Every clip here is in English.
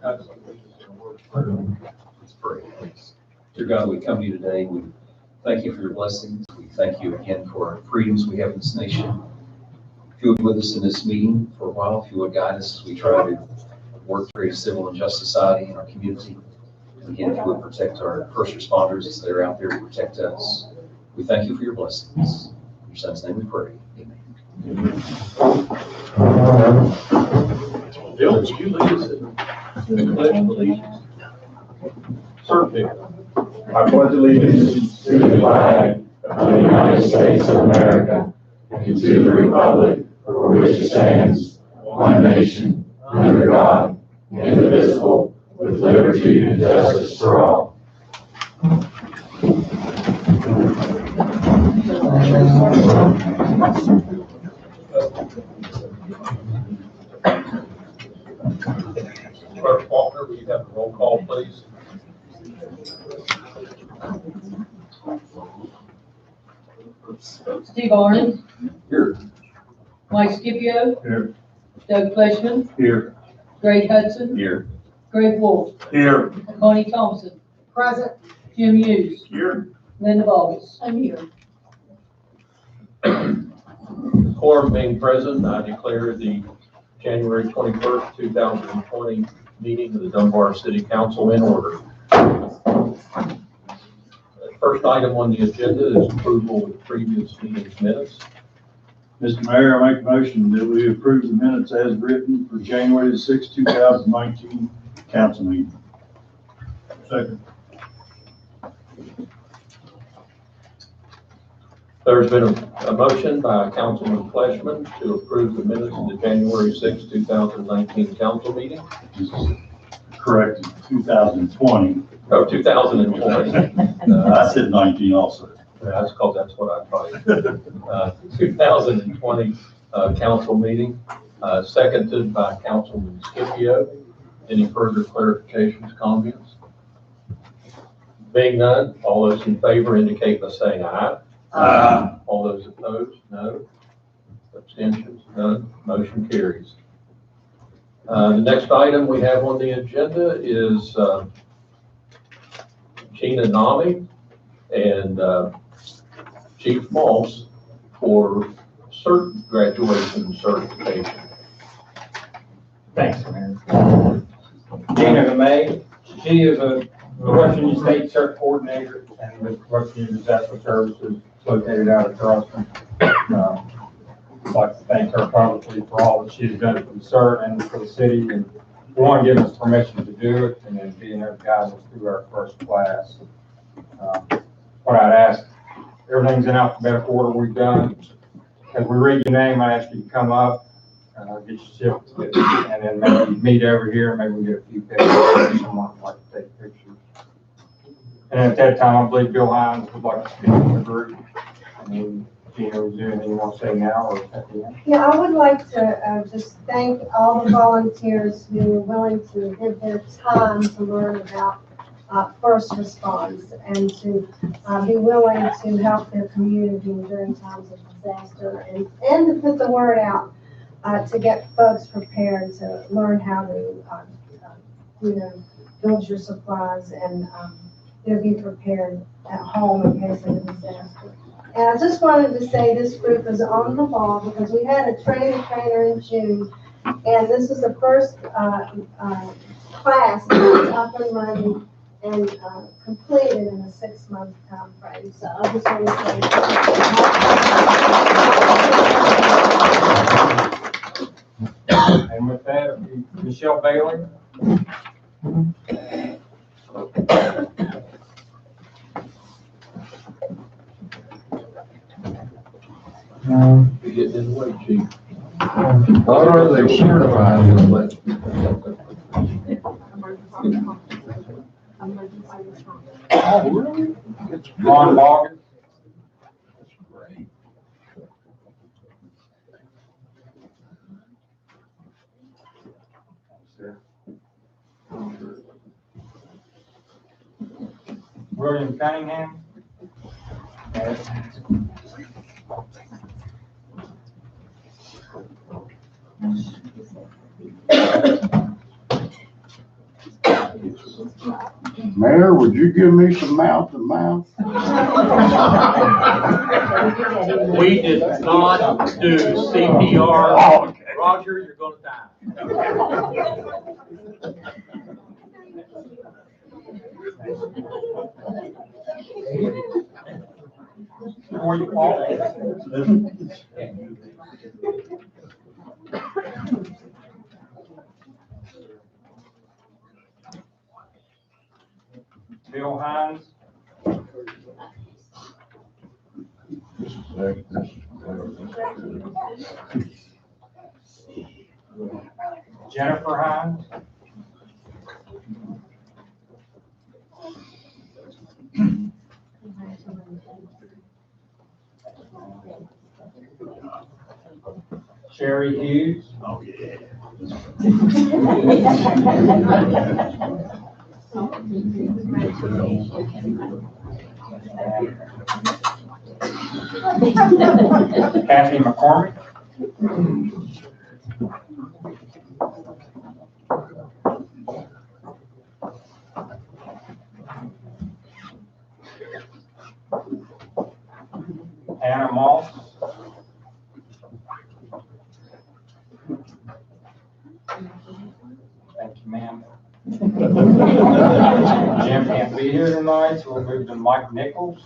Let's pray, please. Dear God, we come to you today. We thank you for your blessings. We thank you again for our freedoms we have in this nation. If you would be with us in this meeting for a while, if you would guide us as we try to work through a civil and just society in our community. And again, if you would protect our first responders as they're out there to protect us. We thank you for your blessings. In your son's name we pray. Amen. Bill, would you lead us in the pledge of allegiance? Certainly. I pledge allegiance to the flag of the United States of America and to the republic for which it stands, one nation, under God, indivisible, with liberty and justice for all. Clerk Faulkner, will you have a roll call, please? Steve Arnold. Here. Mike Scipio. Here. Doug Fleshman. Here. Greg Hudson. Here. Greg Wolf. Here. Connie Thompson. Present. Jim Hughes. Here. Linda Boggs. I'm here. Quorum being present, I declare the January 21st, 2020 meeting of the Dunbar City Council in order. The first item on the agenda is approval of previous meeting's minutes. Mr. Mayor, I make a motion that we approve the minutes as written for January 6, 2019 council meeting. Second. There's been a motion by Councilman Fleshman to approve the minutes of the January 6, 2019 council meeting. Correct, 2020. Oh, 2020. I said 19 also. That's because that's what I thought. 2020 council meeting, seconded by Councilman Scipio. Any further clarifications, comments? Being none, all those in favor indicate by saying aye. Aye. All those opposed, no. Abstentions, none. Motion carries. The next item we have on the agenda is Gina Nami and Chief Moss for graduation certification. Thanks, Mayor. Gina May, she is a Washington State Cert Coordinator and with Washington Disaster Services located out of Charleston. I'd like to thank her publicly for all that she's done for the CERT and for the city, and we want to give us permission to do it and then being able to guide us through our first class. What I'd ask, everything's in alphabetical order we've done. As we read your name, I ask you to come up, get your certificate, and then maybe meet over here. Maybe we get a few pictures. Someone would like to take pictures. And at that time, I believe Bill Hines would like to speak to the group. And Gina, is there anything you want to say now or at the end? Yeah, I would like to just thank all the volunteers who are willing to give their time to learn about first response and to be willing to help their community during times of disaster and to put the word out to get folks prepared to learn how to, build your supplies and be prepared at home in case of a disaster. And I just wanted to say this group is on the ball because we had a trainer in June, and this is the first class that's up and running and completed in a 6-month time frame. So I just want And with that, Michelle Bailey. You're getting in the way, Chief. What are they certified with? Oh, really? Ron Morgan. That's great. William Cunningham. Mayor, would you give me some mouth to mouth? We did not do CPR. Oh, okay. Roger, you're gonna die. Before you fall. Bill Hines. Jennifer Hines. Sherry Hughes. Oh, yeah. Kathy McCormick. Anna Moss. Thank you, ma'am. Jim can't be here tonight, so we'll move to Mike Nichols.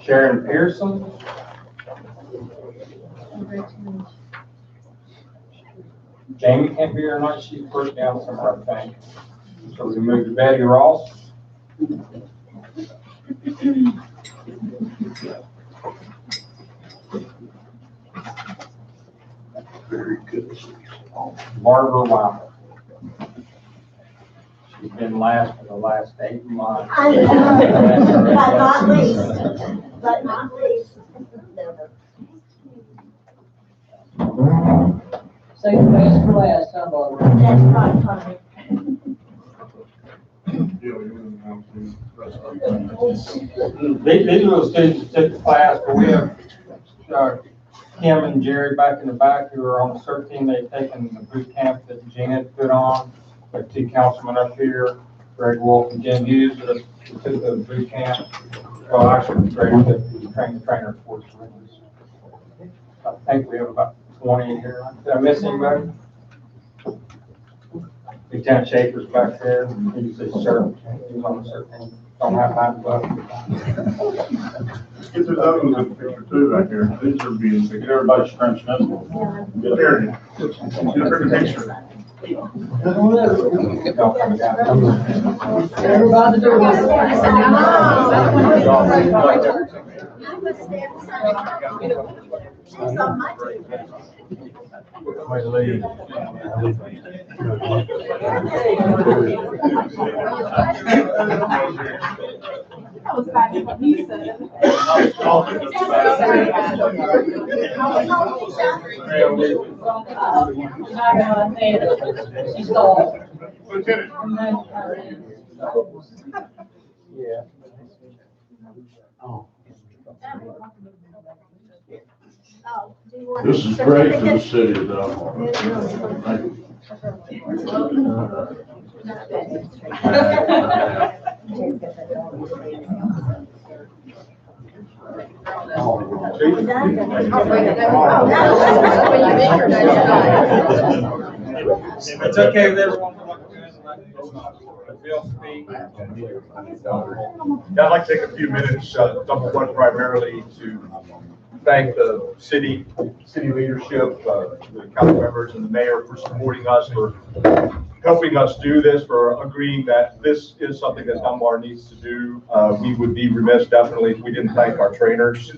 Sharon Pearson. Jamie can't be here tonight, she's pushed down somewhere, I think. So we move to Betty Ross. Very good. Barbara Wyman. She's been last for the last 8 months. I know, but not least, but not least. Save the best for last, huh, Barbara? That's right, Connie. These are the students that took the class, but we have Kim and Jerry back in the back who are on the CERT team. They've taken the boot camp that Jen had put on. We have 2 councilmen up here, Greg Wolf and Jim Hughes, that took the boot camp. Well, actually, Greg that trained the trainer for us. I think we have about 20 here. Did I miss anybody? Lieutenant Schaefer's back there. He's the CERT. He's on the CERT team. Don't have time to Get those others in the picture too back here. These are being, get everybody scrunching up. Get there. Get a pretty picture. Everybody do She's on my team. That was back in what he said. She's tall. Lieutenant. Yeah. Oh, do you want This is great for the city of Dunbar. Thank If it's okay with everyone, Bill speak. I'd like to take a few minutes, number one, primarily to thank the city leadership, the council members and the mayor for supporting us, for helping us do this, for agreeing that this is something that Dunbar needs to do. We would be remiss definitely if we didn't thank our trainers,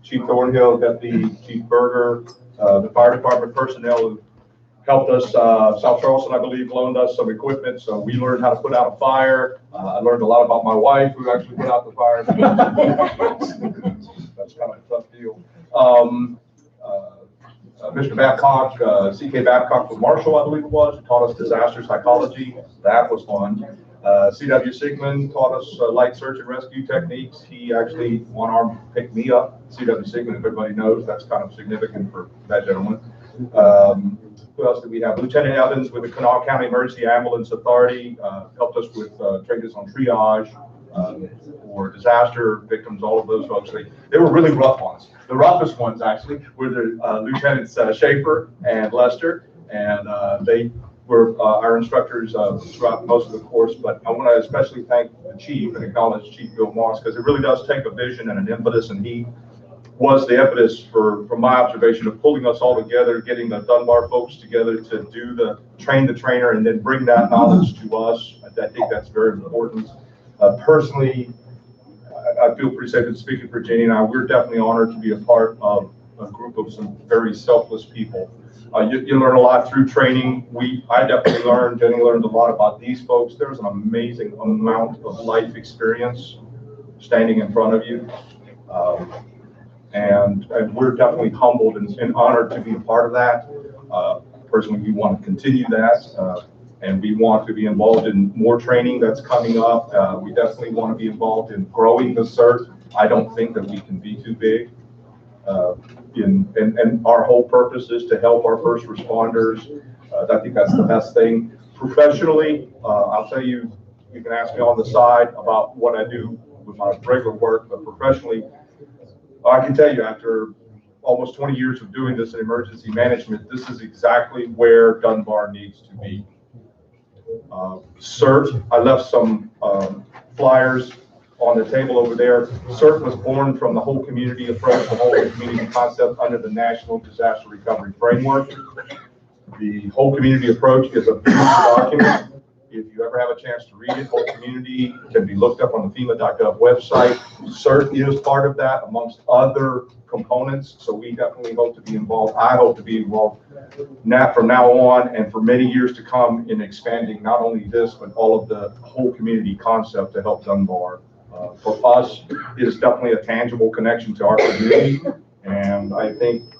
Chief Thornhill, Deputy Chief Berger, the fire department personnel who helped us. South Charleston, I believe, loaned us some equipment, so we learned how to put out a fire. I learned a lot about my wife, who actually put out the fire. That's kind of a tough deal. Mr. Babcock, C.K. Babcock from Marshall, I believe it was, who taught us disaster psychology. That was fun. C.W. Sigmund taught us light search and rescue techniques. He actually one-arm picked me up. C.W. Sigmund, if everybody knows, that's kind of significant for that gentleman. Who else did we have? Lieutenant Evans with the Kanawha County Emergency Ambulance Authority helped us with trained us on triage for disaster victims, all of those folks. They were really rough ones. The roughest ones, actually, were the Lieutenants Schaefer and Lester, and they were our instructors throughout most of the course. But I want to especially thank the chief and acknowledge Chief Bill Moss, because it really does take a vision and an impetus, and he was the impetus from my observation of pulling us all together, getting the Dunbar folks together to do train the trainer and then bring that knowledge to us. I think that's very important. Personally, I feel pretty safe in speaking for Jenny and I. We're definitely honored to be a part of a group of some very selfless people. You learn a lot through training. I definitely learned, Jenny learned a lot about these folks. There's an amazing amount of life experience standing in front of you. And we're definitely humbled and honored to be a part of that. Personally, we want to continue that, and we want to be involved in more training that's coming up. We definitely want to be involved in growing the CERT. I don't think that we can be too big. And our whole purpose is to help our first responders. I think that's the best thing. Professionally, I'll tell you, you can ask me on the side about what I do with my regular work, but professionally, I can tell you, after almost 20 years of doing this in emergency management, this is exactly where Dunbar needs to be. CERT, I left some flyers on the table over there. CERT was born from the whole community approach, the whole community concept under the National Disaster Recovery Framework. The whole community approach is a beautiful document. If you ever have a chance to read it, whole community can be looked up on the FEMA.gov website. CERT is part of that amongst other components. So we definitely hope to be involved. I hope to be involved from now on and for many years to come in expanding not only this, but all of the whole community concept to help Dunbar. For us, it is definitely a tangible connection to our community. And I think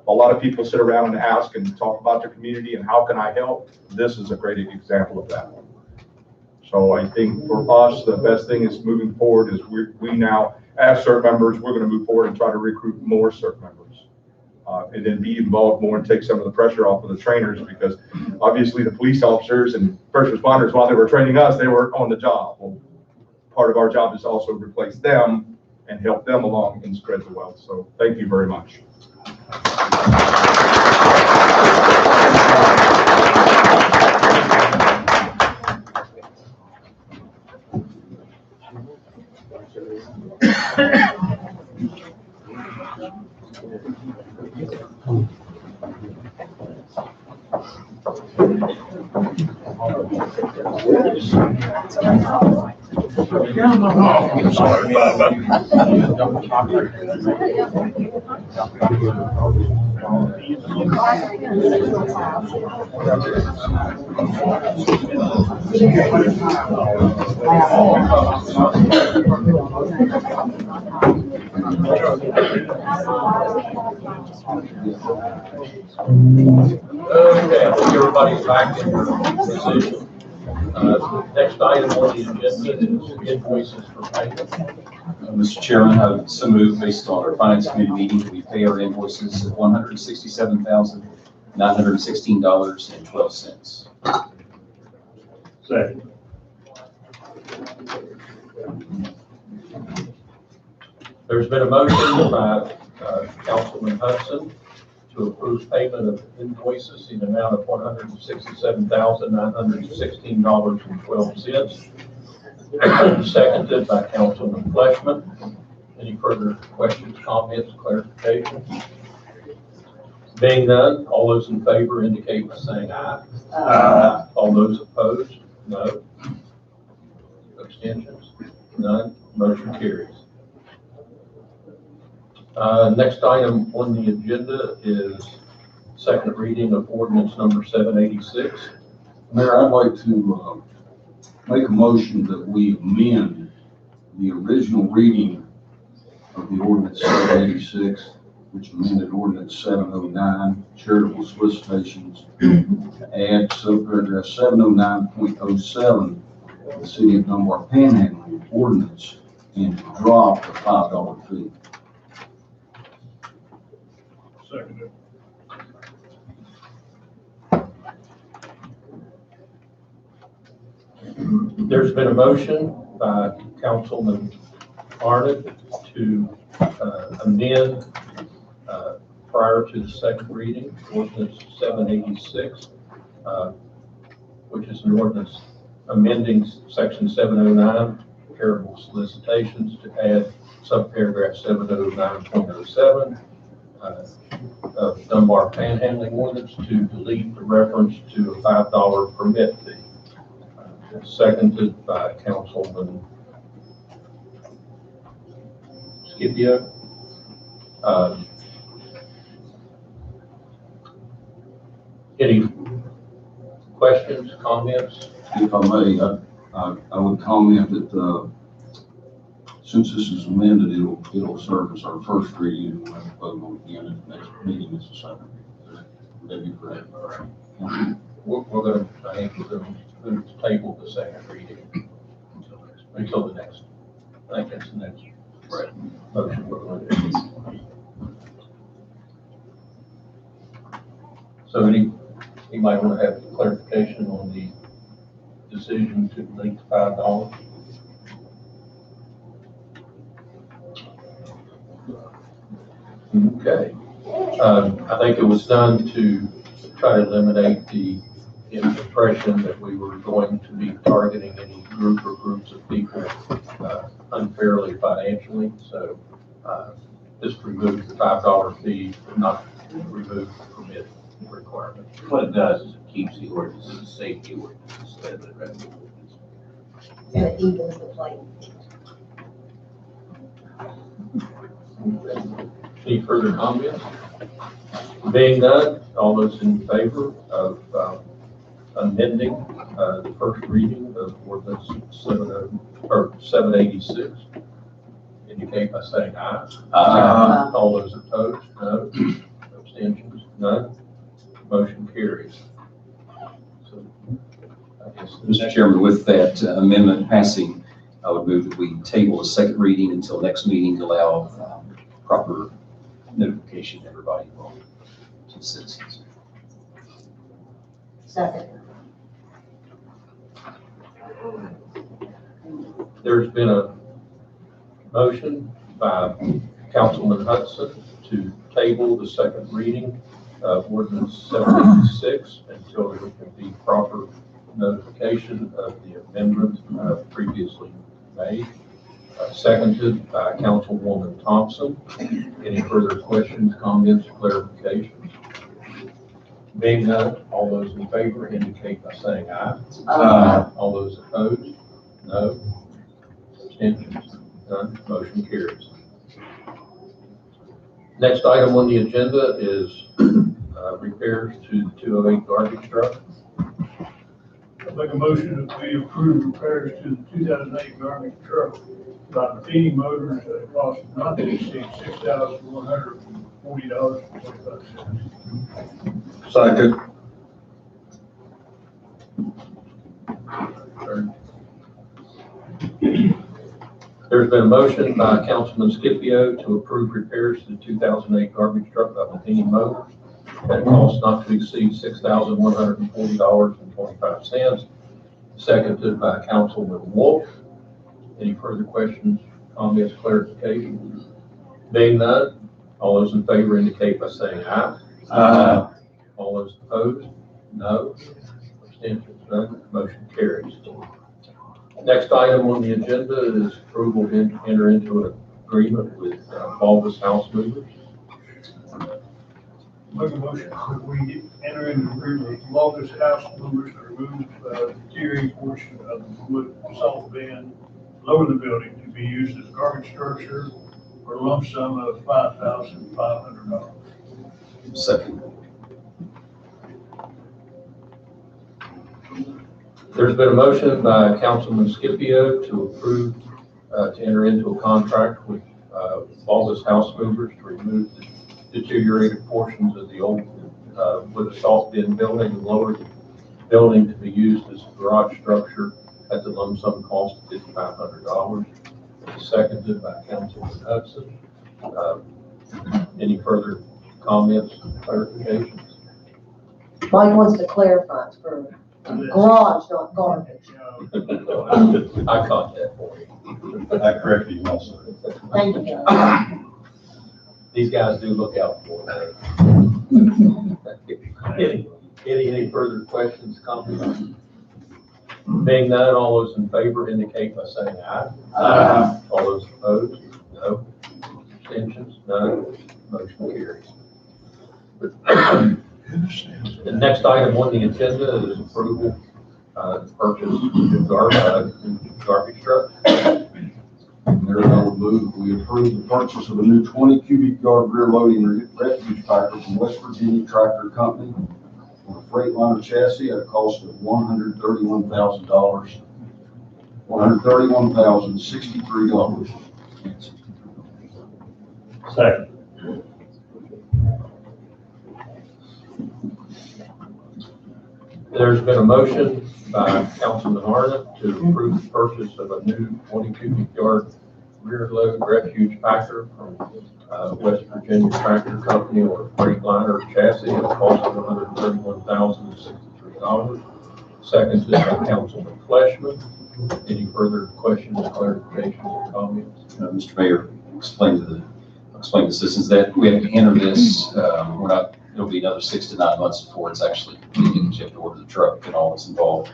a lot of people sit around and ask and talk about their community and how can I help? This is a great example of that. So I think for us, the best thing is moving forward is we now, as CERT members, we're going to move forward and try to recruit more CERT members. And then be involved more and take some of the pressure off of the trainers, because obviously the police officers and first responders, while they were training us, they were on the job. Well, part of our job is also replace them and help them along and spread the wealth. So thank you very much. Okay, I think everybody's back in their position. Next item on the agenda is invoices for payment. Mr. Chairman, I so move based on our Finance Committee meeting, we pay our invoices of $167,916.12. Second. There's been a motion by Councilman Hudson to approve payment of invoices in the amount of $167,916.12. Seconded by Councilman Fleshman. Any further questions, comments, clarifications? Being none, all those in favor indicate by saying aye. Aye. All those opposed, no. Abstentions? None. Motion carries. Next item on the agenda is second reading of ordinance number 786. Mayor, I'd like to make a motion that we amend the original reading of the ordinance 786, which amended ordinance 709, charitable solicitations, to add subparagraph 709.07 the City of Dunbar Panhandling ordinance and to drop the $5 fee. Second. There's been a motion by Councilman Arnott to amend prior to the second reading, ordinance 786, which is an ordinance amending section 709, charitable solicitations, to add subparagraph 709.07 of Dunbar Panhandling ordinance to delete the reference to a $5 permit fee. Seconded by Councilman Scipio. Any questions, comments? If I may, I would comment that, since this is amended, it'll serve as our first reading, and we'll have to vote on it again at the next meeting as a second. Would that be correct? We're going to, I think we're going to table the second reading until the next, I think that's the next motion we're going to do. So anybody want to have clarification on the decision to delete the $5? Okay. I think it was done to try to eliminate the impression that we were going to be targeting any group or groups of people unfairly financially. So just remove the $5 fee, not remove the permit requirement. What it does is it keeps the ordinance as a safety ordinance instead of a revenue ordinance. And it evens the playing field. Any further comments? Being none, all those in favor of amending the first reading of ordinance 786, indicate by saying aye. Aye. All those opposed, no. Abstentions, none. Motion carries. So, I guess Mr. Chairman, with that amendment passing, I would move that we table the second reading until next meeting to allow proper notification to everybody involved, to the citizens. Second. There's been a motion by Councilman Hudson to table the second reading of ordinance 786 until there can be proper notification of the amendment previously made. Seconded by Councilwoman Thompson. Any further questions, comments, clarifications? Being none, all those in favor indicate by saying aye. Aye. All those opposed, no. Abstentions, none. Motion carries. Next item on the agenda is repairs to the 208 garbage truck. I make a motion that we approve repairs to the 2008 garbage truck by Matheny Motors at a cost not to exceed $6,140.25. Second. There's been a motion by Councilman Scipio to approve repairs to the 2008 garbage truck by Matheny Motors at a cost not to exceed $6,140.25. Seconded by Councilman Wolf. Any further questions, comments, clarifications? Being none, all those in favor indicate by saying aye. Aye. All those opposed, no. Abstentions, none. Motion carries. Next item on the agenda is approval to enter into an agreement with Balbus House Movers. Make a motion that we enter into agreement with Longest House Movers to remove the interior portion of the wood salt bin, lower the building to be used as garbage structure for a lump sum of $5,500. Second. There's been a motion by Councilman Scipio to approve to enter into a contract with Balbus House Movers to remove the deteriorated portions of the old wood salt bin building and lower the building to be used as a garage structure at the lump sum cost of $5,500. Seconded by Councilman Hudson. Any further comments, clarifications? Mike wants to clarify it's for garage, not garbage. I caught that for you. I corrected you also. Thank you. These guys do look out for me. Any further questions, comments? Being none, all those in favor indicate by saying aye. Aye. All those opposed, no. Abstentions, none. Motion carries. The next item on the agenda is approval to purchase a garbage truck. Mayor, I would move we approve the purchase of a new 20 cubic yard rear loading refuse packer from West Virginia Tractor Company on a Freightliner chassis at a cost of $131,000. $131,063. Second. There's been a motion by Councilman Arnott to approve the purchase of a new 20 cubic yard rear load refuge packer from West Virginia Tractor Company or Freightliner chassis at a cost of $131,063. Seconded by Councilman Fleshman. Any further questions, clarifications, or comments? Mr. Mayor, explain to the citizens that we have to enter this. It'll be another 6 to 9 months before it's actually completed, because you have to order the truck and all that's involved.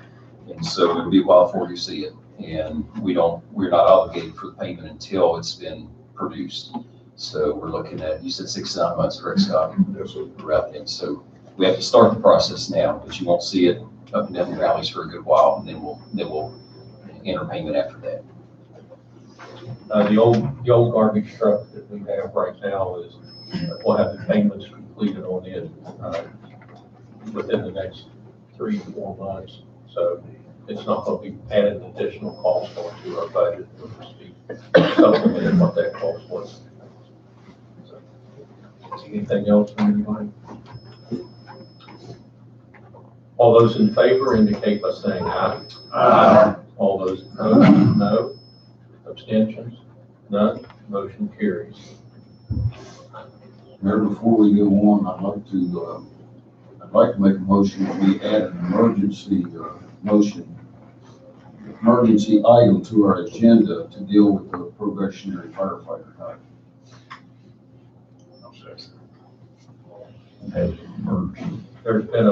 And so it'll be a while before you see it. And we're not obligated for the payment until it's been produced. So we're looking at, you said 6 to 9 months, correct, Scott? Yes, sir. Right then. So we have to start the process now, but you won't see it up and down the valleys for a good while, and then we'll enter payment after that. The old garbage truck that we have right now is, we'll have the payments completed on it within the next 3 to 4 months. So it's not going to be added additional cost onto our budget, so to speak, supplementing what that cost was. So, anything else from anybody? All those in favor indicate by saying aye. Aye. All those opposed, no. Abstentions, none. Motion carries. Mayor, before we go on, I'd like to make a motion that we add an emergency item to our agenda to deal with the probationary firefighter type. There's been a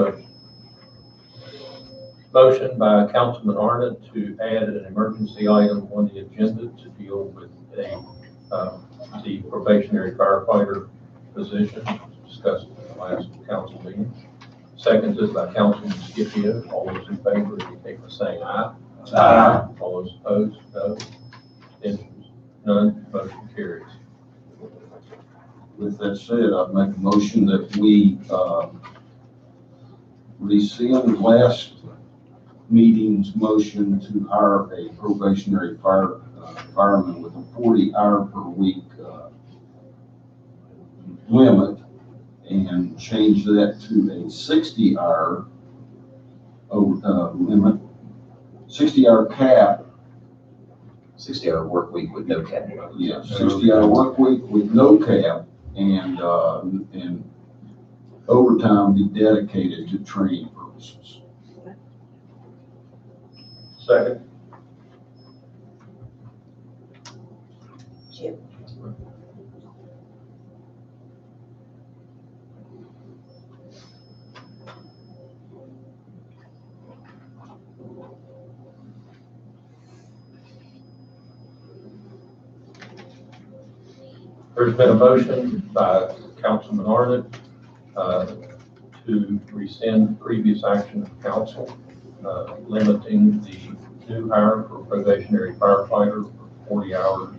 motion by Councilman Arnott to add an emergency item on the agenda to deal with the probationary firefighter position discussed in the last council meeting. Seconded by Councilman Scipio. All those in favor indicate by saying aye. Aye. All those opposed, no. Abstentions, none. Motion carries. With that said, I'd make a motion that we rescind last meeting's motion to hire a probationary fireman with a 40-hour per week limit, and change that to a 60-hour limit, 60-hour cap. 60-hour work week with no cap. Yeah, 60-hour work week with no cap, and overtime be dedicated to training purposes. Second. Jim. There's been a motion by Councilman Arnott to rescind previous action of council, limiting the new hire for probationary firefighter for 40 hours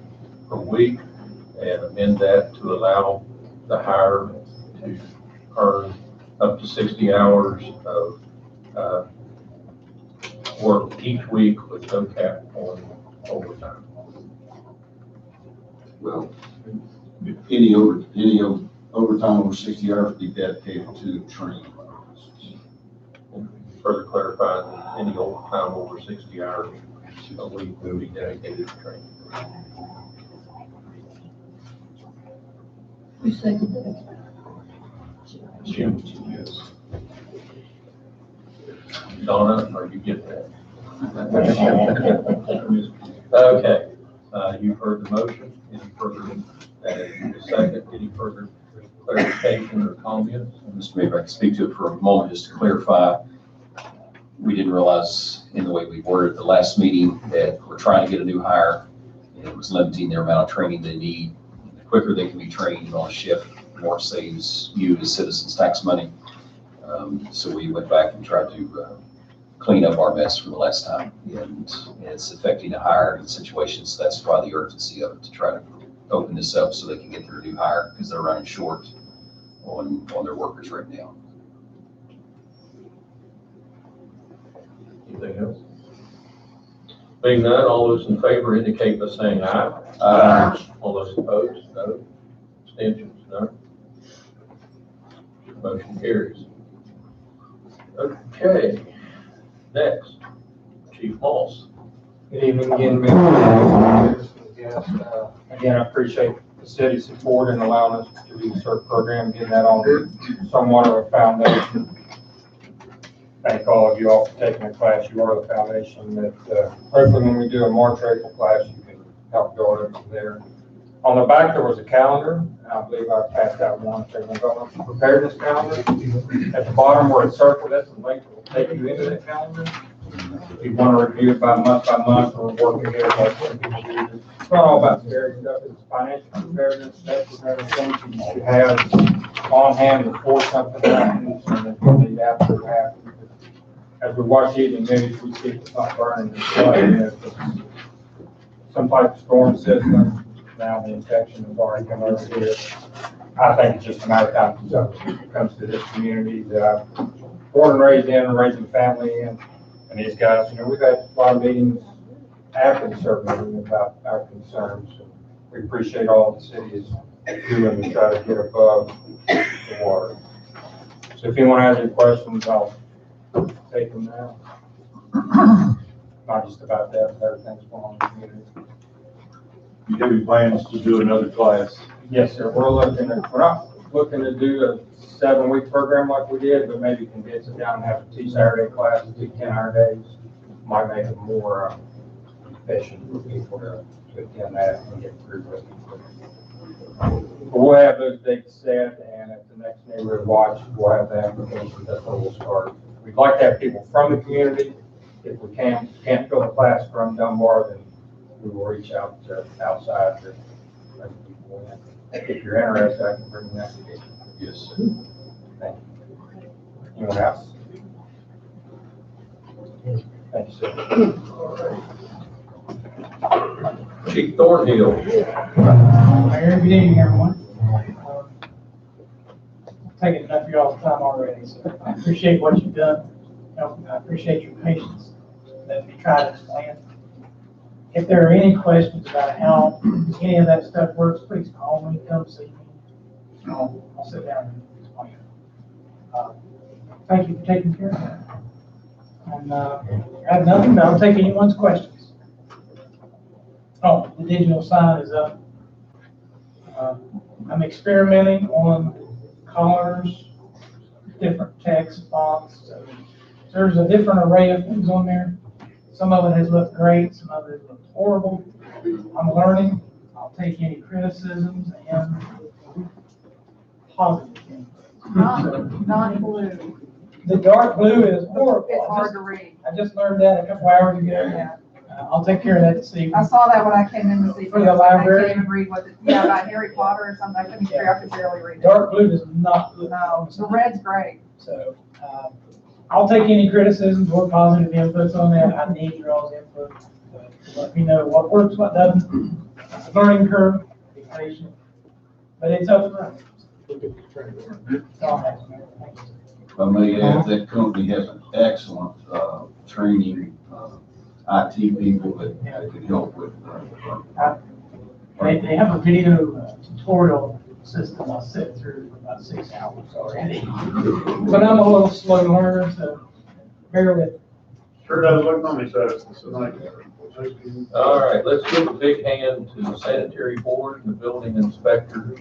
per week, and amend that to allow the hire to earn up to 60 hours of work each week with no cap on overtime. Well, any overtime over 60 hours be dedicated to training purposes. Further clarify that any overtime over 60 hours a week will be dedicated to training. Who seconded it? Jim, yes. Donna, are you get that? Okay, you've heard the motion. Any further, second, any further clarification or comments? Mr. Mayor, if I can speak to it for a moment, just to clarify. We didn't realize in the way we worded the last meeting that we're trying to get a new hire, and it was limiting their amount of training they need. The quicker they can be trained on a shift, the more it saves you as citizens tax money. So we went back and tried to clean up our mess from the last time, and it's affecting the hire in situations. That's why the urgency of it, to try to open this up so they can get their new hire, because they're running short on their workers right now. Anything else? Being none, all those in favor indicate by saying aye. Aye. All those opposed, no. Abstentions, none. Motion carries. Okay, next, Chief Moss. Good evening again, Mr. Yes, again, I appreciate the city's support in allowing us to do the CERT program, getting that on somewhat of a foundation. Thank all of you all for taking the class. You are the foundation that, hopefully when we do a March, April class, you can help build it from there. On the back, there was a calendar, and I believe I passed out one, so everyone got a preparedness calendar. At the bottom where it's circled, that's the link that will take you into that calendar. If you want to review it by month, we're working here, like some people do. It's not all about scary stuff, it's financial preparedness, that's what things you should have on hand before something happens, and if you need after it happens. As we watch evening news, we see it's not burning, it's flooding, it's some type of storm system. Now the infection has already come over here. I think it's just a matter of time until it comes to this community that I've born and raised in and raising family in. And these guys, you know, we've had a lot of meetings after the CERT meeting about our concerns. We appreciate all the city is doing to try to get above the water. So if anyone has any questions, I'll take them now. Not just about that, but everything's going on in the community. You have any plans to do another class? Yes, sir. We're not looking to do a 7-week program like we did, but maybe condense it down and have 2 Saturday classes, 2 10-hour days. Might make it more efficient for people to attend that and get through with it. We'll have those dates set, and at the next neighborhood watch, we'll have the applications. That's where we'll start. We'd like to have people from the community. If we can't fill the class from Dunbar, then we will reach out to outside to bring people in. If you're interested, I can bring an application. Yes. Thank you. Anyone else? Thank you, sir. Chief Thornhill. Mayor, good evening, everyone. Taking enough of y'all's time already, so I appreciate what you've done. I appreciate your patience that we try to explain. If there are any questions about how any of that stuff works, please call me, come see me. I'll sit down and explain. Thank you for taking care of that. And I have nothing, but I'll take anyone's questions. Oh, the digital sign is up. I'm experimenting on colors, different text fonts. So there's a different array of things on there. Some of it has looked great, some of it has looked horrible. I'm learning. I'll take any criticisms and positive things. Not blue. The dark blue is horrible. It's hard to read. I just learned that a couple hours ago. Yeah. I'll take care of that this evening. I saw that when I came in this evening. For the library? I can't even read what it, yeah, about Harry Potter or something. I couldn't figure, I could barely read it. Dark blue does not look. No, the red's great. So, I'll take any criticisms or positive inputs on that. I need your all's input. To let me know what works, what doesn't. It's a learning curve, be patient, but it's up and running. That's all I have, Mayor. Thank you. If I may add, that company has an excellent training, IT people that can help with. They have a video tutorial system I'll sit through for about 6 hours already. But I'm a little slow learner, so bear with me. Sure does look money, so it's like. All right, let's give a big hand to the sanitary board and the building inspector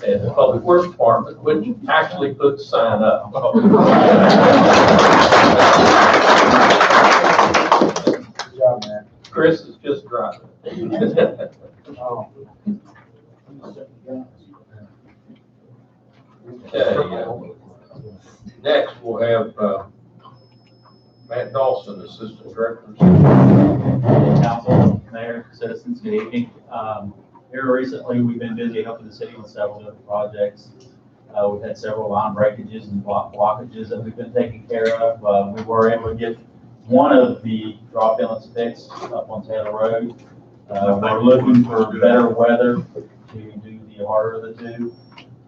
and the public works department, which actually put the sign up. Good job, man. Chris is just driving. Okay, next we'll have, Matt Dawson, Assistant Director. Council, Mayor, citizens, good evening. Here recently, we've been busy helping the city with several different projects. We've had several line breakages and blockages that we've been taking care of. We were able to get one of the drop inlets fixed up on Taylor Road. We're looking for better weather to do the harder of the two.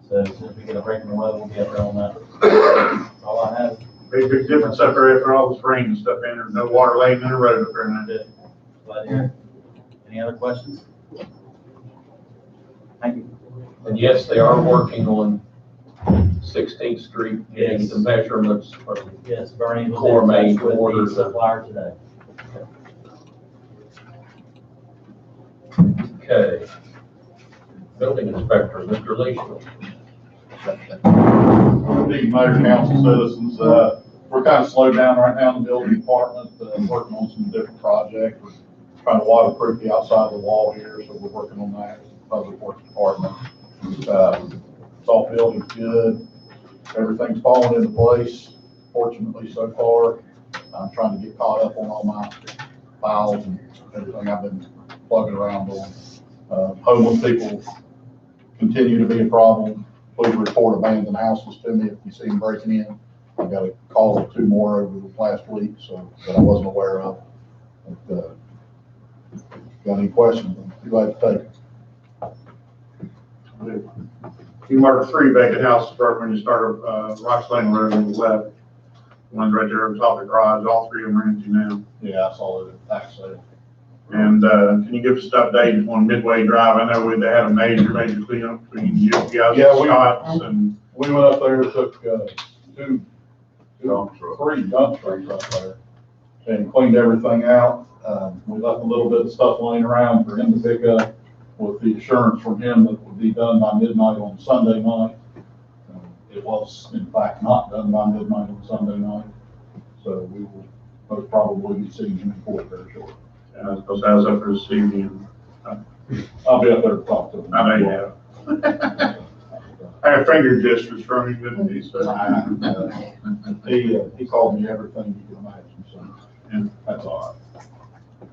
So as soon as we get a break in the weather, we'll be up there on that. That's all I have. Big difference up there after all this rain and stuff in, there's no water laying in the road up there and that. Glad to hear it. Any other questions? Thank you. And yes, they are working on 16th Street, getting Yes. the measurements for Yes, Bernie was Core in main touch with order. the supplier today. Okay. Building inspector, Mr. Lee. Big mayor, council, citizens, we're kind of slowed down right now in the building department, working on some different projects. We're trying to waterproof the outside of the wall here, so we're working on that with the public works department. Salt building's good. Everything's falling into place, fortunately so far. I'm trying to get caught up on all my files and everything I've been plugging around on. Homeless people continue to be a problem. Please report abandoned houses to me if you see them breaking in. I've got a call of 2 more over the last week, so that I wasn't aware of. But, got any questions? Be glad to take it. You marked 3 vacant houses when you started, Rock Lane Road on the left. One's right there on top of the garage, all 3 of them are empty now. Yeah, I saw it actually. And, can you give us an update on Midway Drive? I know they had a major cleanup between you guys Yeah, and Scott's and. We went up there, took, 3 dump trucks up there and cleaned everything out. We left a little bit of stuff laying around for him to pick up with the assurance from him that it would be done by midnight on Sunday night. It was in fact not done by midnight on Sunday night. So we will most probably be seeing him in court very shortly. I was supposed to have up there this evening. I'll be up there to talk to him. I know you have. I have finger gestures from him, didn't he? So. He called me everything you can imagine, so, and that's all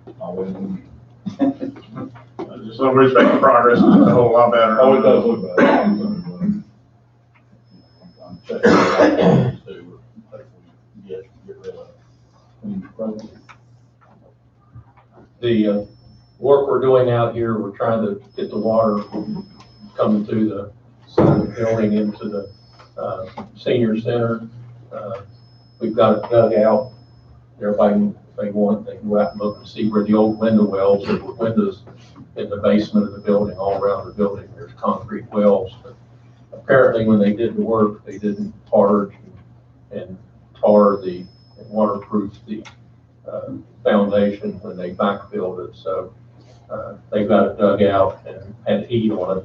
right. I'll wait in. Just so we expect the progress is a whole lot better. Oh, it does look better. I'm checking it out to hopefully get rid of it. The work we're doing out here, we're trying to get the water coming through the side of the building into the senior center. We've got it dug out. Everybody, if they want, they can go out and look and see where the old window wells, there were windows in the basement of the building, all around the building. There's concrete wells. But apparently when they did the work, they didn't targe and tar and waterproof the foundation when they backfilled it. So they got it dug out and had heat on it.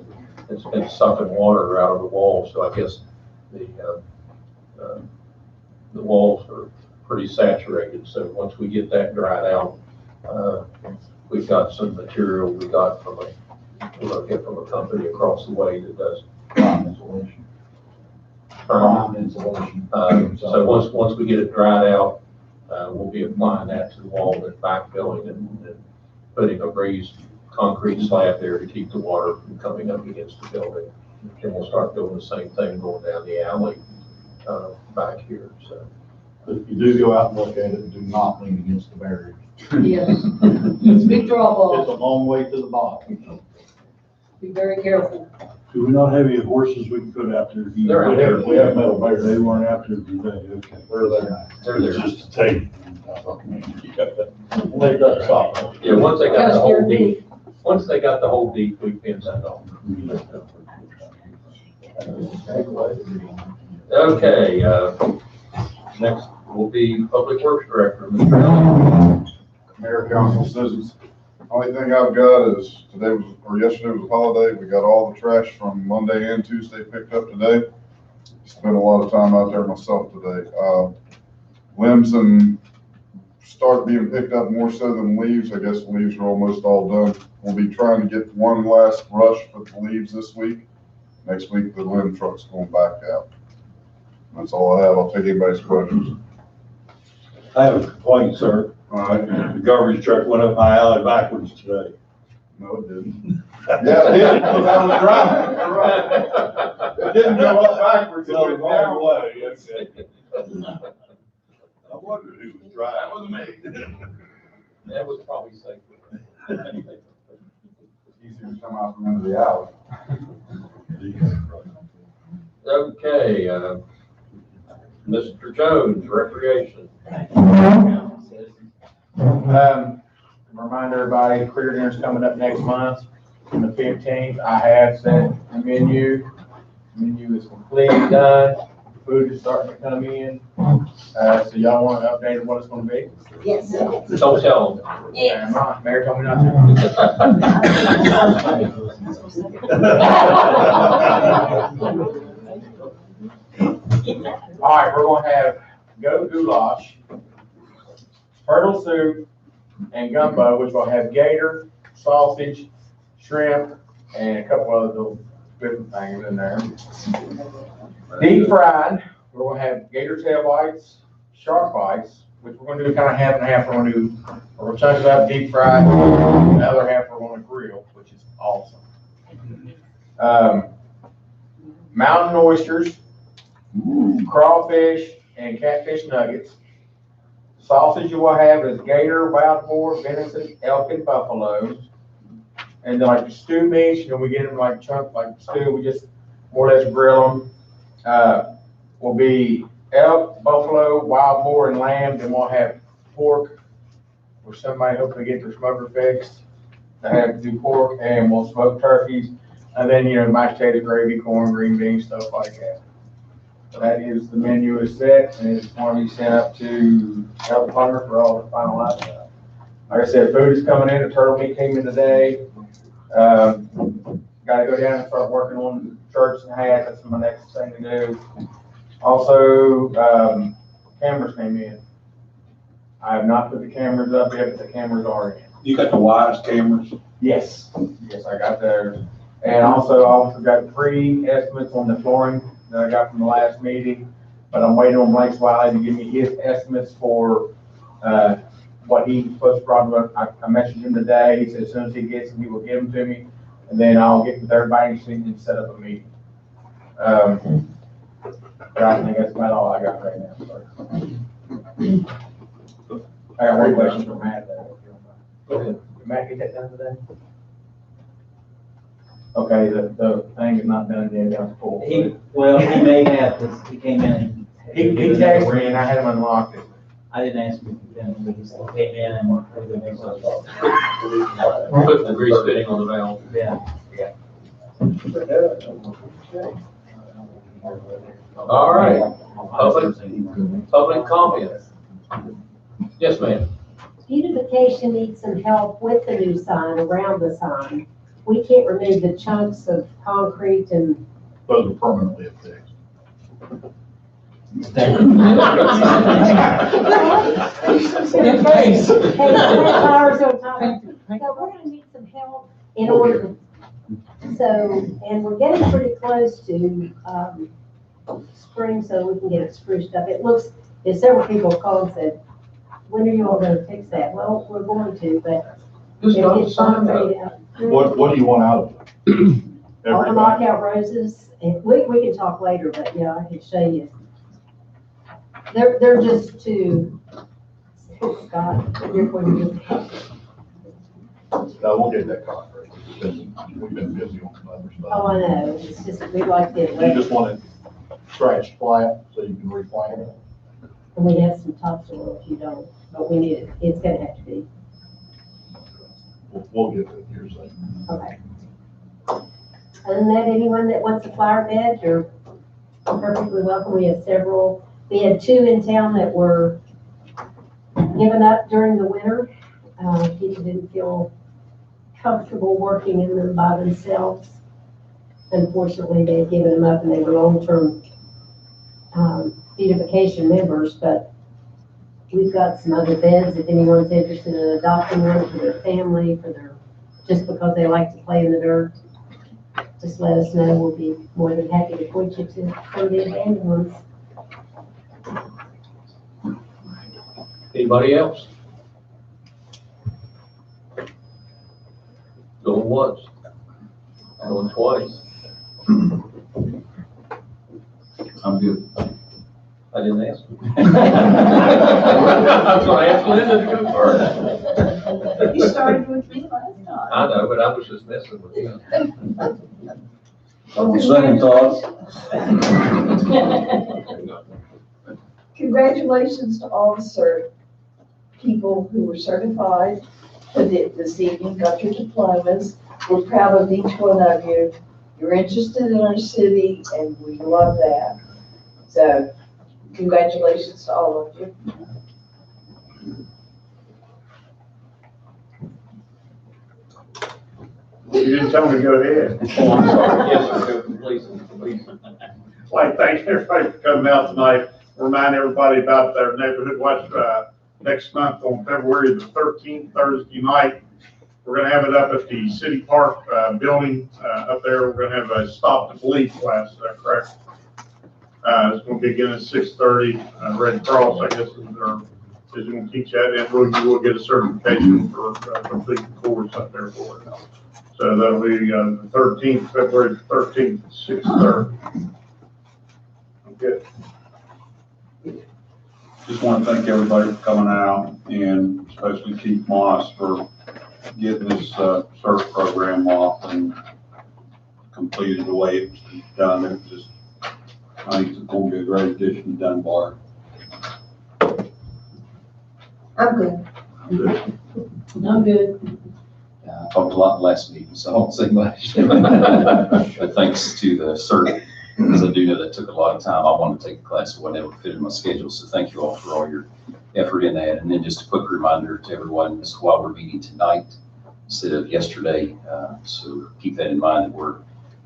It's been sucking water out of the wall. So I guess the walls are pretty saturated. So once we get that dried out, we've got some material we got from a company across the way that does Prime insulation. Prime insulation. So once we get it dried out, we'll be applying that to the wall and backfilling and putting a raised concrete slab there to keep the water from coming up against the building. And we'll start doing the same thing going down the alley back here. So If you do go out and look at it, do not lean against the barrier. Yes. It's a big drop It's a off. long way to the bottom. Be very careful. Do we not have any horses we can put out there? They're out there. We have metal barriers. They weren't out there today, okay. They're there. they're there. It's just a tape. They got stop. Yeah, once they got Kinda the whole scared me. deep, we pinned that off. Okay, next will be Public Works Director, Mr. Allen. Mayor, council, citizens. Only thing I've got is yesterday was a holiday. We got all the trash from Monday and Tuesday picked up today. Spent a lot of time out there myself today. Limbs and start being picked up more so than leaves. I guess the leaves are almost all done. We'll be trying to get one last rush for the leaves this week. Next week, the limb truck's going back out. That's all I have. I'll take anybody's questions. I have a complaint, sir. All right. The garbage truck went up my alley backwards today. No, it didn't. Yeah, it did, because I was driving. You're right. It didn't go up backwards, it No, went the down. wrong way. Yes, I wondered who was driving. That was me. That was probably safe. Easier to come out from under the alley. Okay, Mr. Jones, Recreation. Remind everybody, Critter Dinner's coming up next month, on the 15th. I have sent the menu. Menu is completely done. Food is starting to come in. So y'all want to update what it's going to be? Yes. Don't tell them. Yeah, Mayor told me not to. All right, we're going to have goat goulash, turtle soup, and gumbo, which will have gator, sausage, shrimp, and a couple other little different things in there. Deep fried, we're going to have gator tail bites, shark bites, which we're going to do kind of half and half. We're going to chunk it up, deep fried, and the other half we're going to grill, which is awesome. Mountain oysters, crawfish, and catfish nuggets. Sausage you will have is gator, wild boar, venison, elk, and buffalo. And then like the stew meats, we get them like chunks, like stew, we just more or less grill them. Will be elk, buffalo, wild boar, and lamb. Then we'll have pork, or somebody hopefully get their smoker fixed. They have to do pork, and we'll smoke turkeys. And then, mashed potato, gravy, corn, green beans, stuff like that. That is, the menu is set, and it's going to be sent up to Health Department for all the finalized stuff. Like I said, food is coming in. The turtle meat came in today. Got to go down and start working on shirts and hats. That's my next thing to do. Also, cameras came in. I have not put the cameras up yet, but the cameras are in. You got the wireless cameras? Yes. Yes, I got those. And also, I also got 3 estimates on the flooring that I got from the last meeting, but I'm waiting on Blake Wiley to give me his estimates for what he's supposed to probably. I messaged him today. He said as soon as he gets them, he will give them to me, and then I'll get with everybody and set up a meeting. But I think that's about all I got right now. I got one question for Matt. Did Matt get that done today? Okay, the thing is not done yet, that's cool. He may have, because he came in. He texted me and I had him unlocked it. I didn't ask him if he came in, but he still came in and. Put the grease fitting on the valve. Yeah. All right. Public comments. Yes, ma'am. Beautification needs some help with the new sign, around the sign. We can't remove the chunks of concrete and. Those are permanently affixed. Your face. Hey, flowers on top. So we're gonna need some help in order, and we're getting pretty close to, spring, so we can get it spruced up. It looks, several people called and said, when are you all gonna fix that? Well, we're going to, but. Just if don't it's sign concrete that. out- What do you want out of it? All the knockout roses, and we can talk later, but yeah, I can show you. They're just too, Scott, you're going to. No, we'll get that concrete. We've been busy on some other stuff. Oh, I know, it's just, we like it, You just want it scratched flat so you can replant it. and we have some topsoil if you don't, but we need it, it's gonna have to be, We'll get it here soon. okay. Other than that, anyone that wants a flower bed, you're perfectly welcome. We have several We had 2 in town that were given up during the winter. People didn't feel comfortable working in them by themselves. Unfortunately, they had given them up and they were long-term beautification members, but we've got some other beds if anyone's interested in adopting one for their family, just because they like to play in the dirt. Just let us know. We'll be more than happy to point you to some of the abandoned ones. Anybody else? Going once, going twice. I'm good. I didn't ask. I was gonna ask Linda to go first. You started with me last time. I know, but I was just messing with you. On second thoughts, Congratulations to all the people who were certified for this evening, got your diplomas. We're proud of each one of you. You're interested in our city, and we love that. So, congratulations to all of you. You didn't tell me to go ahead. Oh, I'm sorry. Yes, sir. Please. I'd like to thank everybody for coming out tonight. Remind everybody about their neighborhood watch next month on February the 13th, Thursday night. We're going to have it up at the City Park building up there. We're going to have a stop to believe class. Is that correct? It's going to begin at 6:30. Red Cross, I guess, is going to teach that, and we'll get a certification for completing the course up there for it. So that'll be the 13th, February 13th, 6:30. Good. Just want to thank everybody for coming out, and especially Chief Moss for getting this search program off and completed the way it was done. It just, I think it's going to be a great addition to Dunbar. I'm good. I'm good. I talked a lot last meeting, so I won't say much. But thanks to the cert, because I do know that took a lot of time. I wanted to take a class, but wasn't able to fit in my schedule. So thank you all for all your effort in that. And then just a quick reminder to everyone, this is why we're meeting tonight instead of yesterday. So keep that in mind, that we're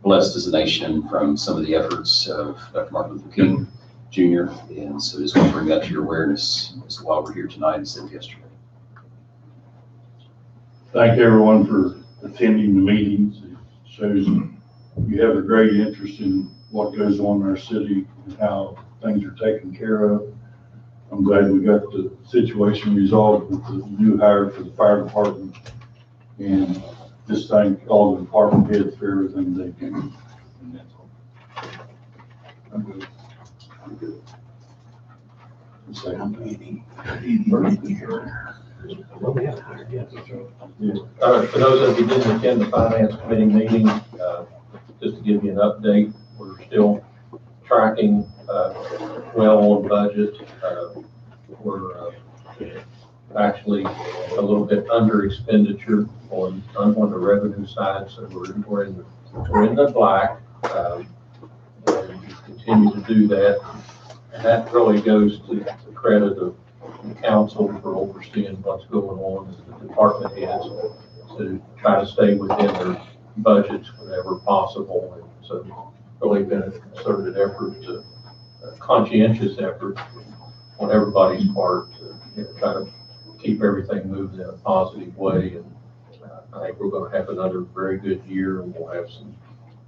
blessed as a nation from some of the efforts of Dr. Martin Luther King Jr. And so just want to bring that to your awareness as to why we're here tonight instead of yesterday. Thank everyone for attending the meetings. It shows you have a great interest in what goes on in our city and how things are taken care of. I'm glad we got the situation resolved with the new hire for the fire department. And just thank all the department heads for everything they do. And that's all. I'm good. I'm good. For those of you who didn't attend the Finance Committee meeting, just to give you an update, we're still tracking well on budget. We're actually a little bit under expenditure on the revenue side, so we're in the black, and we continue to do that. And that really goes to the credit of the council for overseeing what's going on as the department heads to try to stay within their budgets whenever possible. And so really been a concerted effort, a conscientious effort on everybody's part to try to keep everything moving in a positive way. And I think we're going to have another very good year, and we'll have some,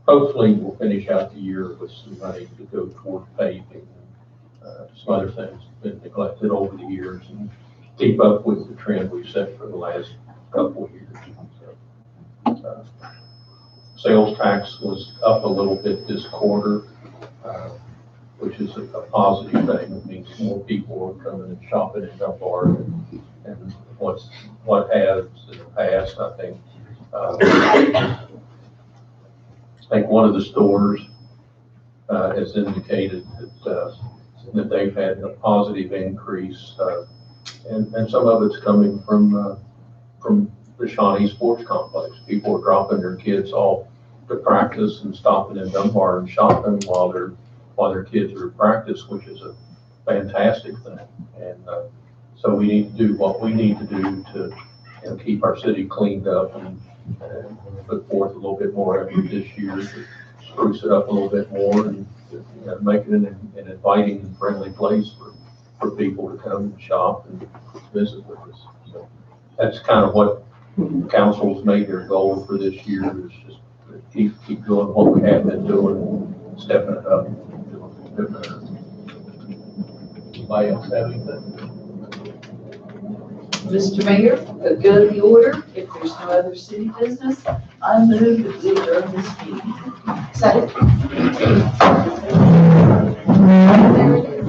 hopefully we'll finish out the year with some money to go toward paving. Some other things have been neglected over the years, and keep up with the trend we've set for the last couple of years. So, sales tax was up a little bit this quarter, which is a positive thing. It means more people are coming and shopping in Dunbar and what has in the past. I think one of the stores has indicated that they've had a positive increase, and some of it's coming from the Shawnee Sports Complex. People are dropping their kids off to practice and stopping in Dunbar and shopping while their kids are at practice, which is fantastic thing. And, so we need to do what we need to do to, keep our city cleaned up and put forth a little bit more effort this year to spruce it up a little bit more and make it an inviting and friendly place for people to come and shop and visit with us. So that's kind of what council's made their goal for this year, is just to keep doing what we have been doing, stepping it up, doing a bit better. Anybody else have anything? Mr. Mayor, a good of the order, if there's no other city business, I move that we adjourn this meeting. Second. There it is.